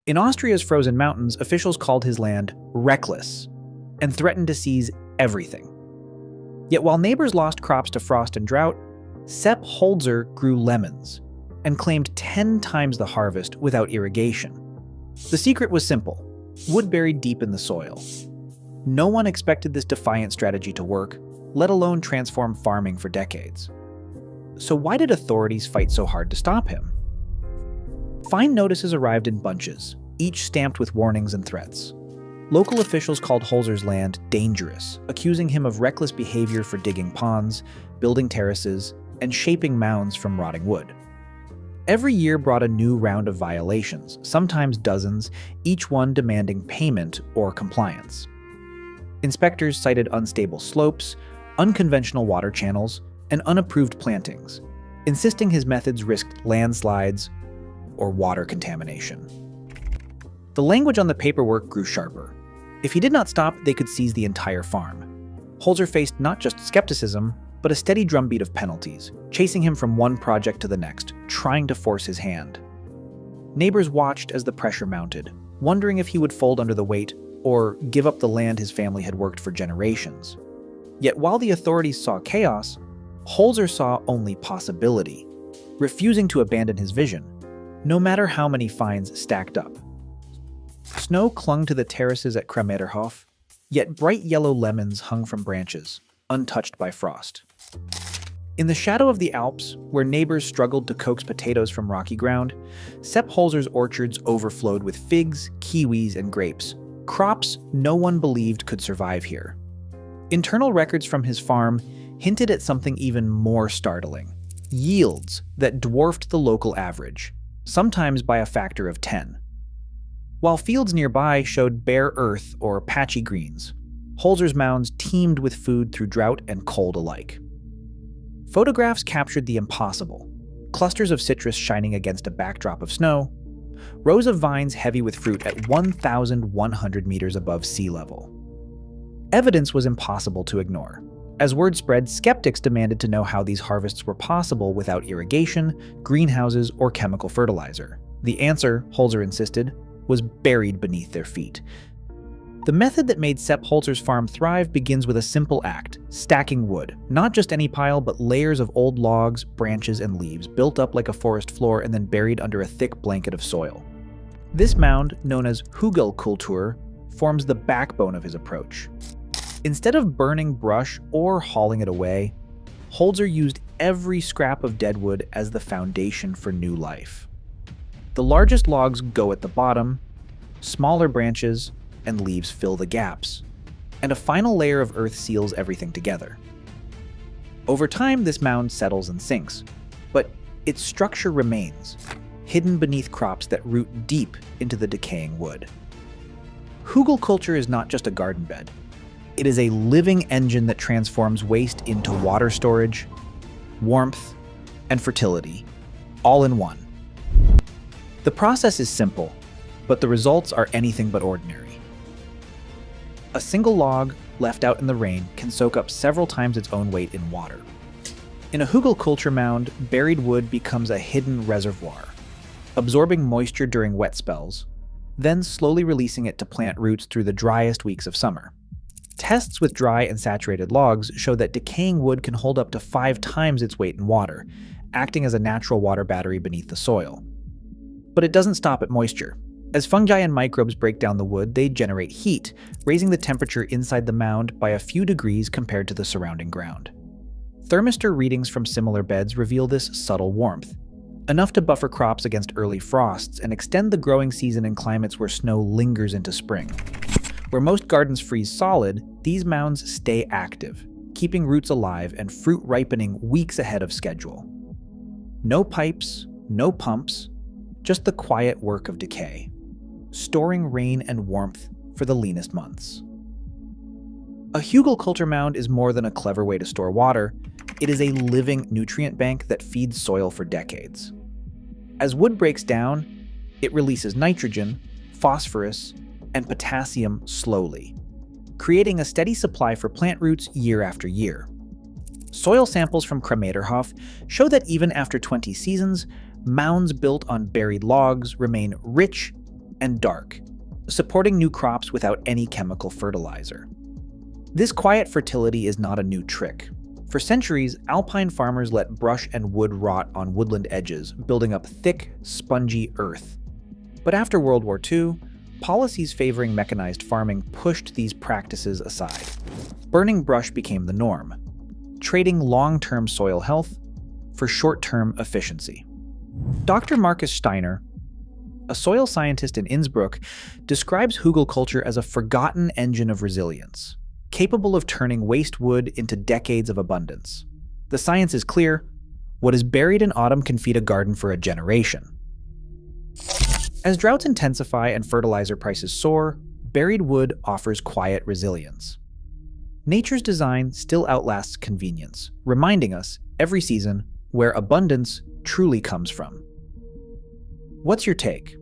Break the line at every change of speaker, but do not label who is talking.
In Austria's frozen mountains, officials called his land reckless and threatened to seize everything. Yet while neighbors lost crops to frost and drought, Sepp Holzer grew lemons and claimed 10 times the harvest without irrigation. The secret was simple: wood buried deep in the soil. No one expected this defiant strategy to work, let alone transform farming for decades. So why did authorities fight so hard to stop him? Fine notices arrived in bunches, each stamped with warnings and threats. Local officials called Holzer's land dangerous, accusing him of reckless behavior for digging ponds, building terraces, and shaping mounds from rotting wood. Every year brought a new round of violations, sometimes dozens, each one demanding payment or compliance. Inspectors cited unstable slopes, unconventional water channels, and unapproved plantings, insisting his methods risked landslides or water contamination. The language on the paperwork grew sharper. If he did not stop, they could seize the entire farm. Holzer faced not just skepticism, but a steady drumbeat of penalties, chasing him from one project to the next, trying to force his hand. Neighbors watched as the pressure mounted, wondering if he would fold under the weight or give up the land his family had worked for generations. Yet while the authorities saw chaos, Holzer saw only possibility, refusing to abandon his vision, no matter how many fines stacked up. Snow clung to the terraces at Krameterhof, yet bright yellow lemons hung from branches, untouched by frost. In the shadow of the Alps, where neighbors struggled to coax potatoes from rocky ground, Sepp Holzer's orchards overflowed with figs, kiwis, and grapes, crops no one believed could survive here. Internal records from his farm hinted at something even more startling: yields that dwarfed the local average, sometimes by a factor of 10. While fields nearby showed bare earth or patchy greens, Holzer's mounds teemed with food through drought and cold alike. Photographs captured the impossible: clusters of citrus shining against a backdrop of snow, rows of vines heavy with fruit at 1,100 meters above sea level. Evidence was impossible to ignore. As word spread, skeptics demanded to know how these harvests were possible without irrigation, greenhouses, or chemical fertilizer. The answer, Holzer insisted, was buried beneath their feet. The method that made Sepp Holzer's farm thrive begins with a simple act: stacking wood. Not just any pile, but layers of old logs, branches, and leaves built up like a forest floor and then buried under a thick blanket of soil. This mound, known as Hügelkultur, forms the backbone of his approach. Instead of burning brush or hauling it away, Holzer used every scrap of dead wood as the foundation for new life. The largest logs go at the bottom, smaller branches and leaves fill the gaps, and a final layer of earth seals everything together. Over time, this mound settles and sinks, but its structure remains, hidden beneath crops that root deep into the decaying wood. Hügelkultur is not just a garden bed. It is a living engine that transforms waste into water storage, warmth, and fertility, all in one. The process is simple, but the results are anything but ordinary. A single log left out in the rain can soak up several times its own weight in water. In a Hügelkultur mound, buried wood becomes a hidden reservoir, absorbing moisture during wet spells, then slowly releasing it to plant roots through the driest weeks of summer. Tests with dry and saturated logs show that decaying wood can hold up to 5 times its weight in water, acting as a natural water battery beneath the soil. But it doesn't stop at moisture. As fungi and microbes break down the wood, they generate heat, raising the temperature inside the mound by a few degrees compared to the surrounding ground. Thermistor readings from similar beds reveal this subtle warmth, enough to buffer crops against early frosts and extend the growing season in climates where snow lingers into spring. Where most gardens freeze solid, these mounds stay active, keeping roots alive and fruit ripening weeks ahead of schedule. No pipes, no pumps, just the quiet work of decay, storing rain and warmth for the leanest months. A Hügelkultur mound is more than a clever way to store water. It is a living nutrient bank that feeds soil for decades. As wood breaks down, it releases nitrogen, phosphorus, and potassium slowly, creating a steady supply for plant roots year after year. Soil samples from Krameterhof show that even after 20 seasons, mounds built on buried logs remain rich and dark, supporting new crops without any chemical fertilizer. This quiet fertility is not a new trick. For centuries, alpine farmers let brush and wood rot on woodland edges, building up thick, spongy earth. But after World War II, policies favoring mechanized farming pushed these practices aside. Burning brush became the norm, trading long-term soil health for short-term efficiency. Dr. Markus Steiner, a soil scientist in Innsbruck, describes hugelkultur as a forgotten engine of resilience, capable of turning waste wood into decades of abundance. The science is clear: what is buried in autumn can feed a garden for a generation. As droughts intensify and fertilizer prices soar, buried wood offers quiet resilience. Nature's design still outlasts convenience, reminding us every season where abundance truly comes from. What's your take?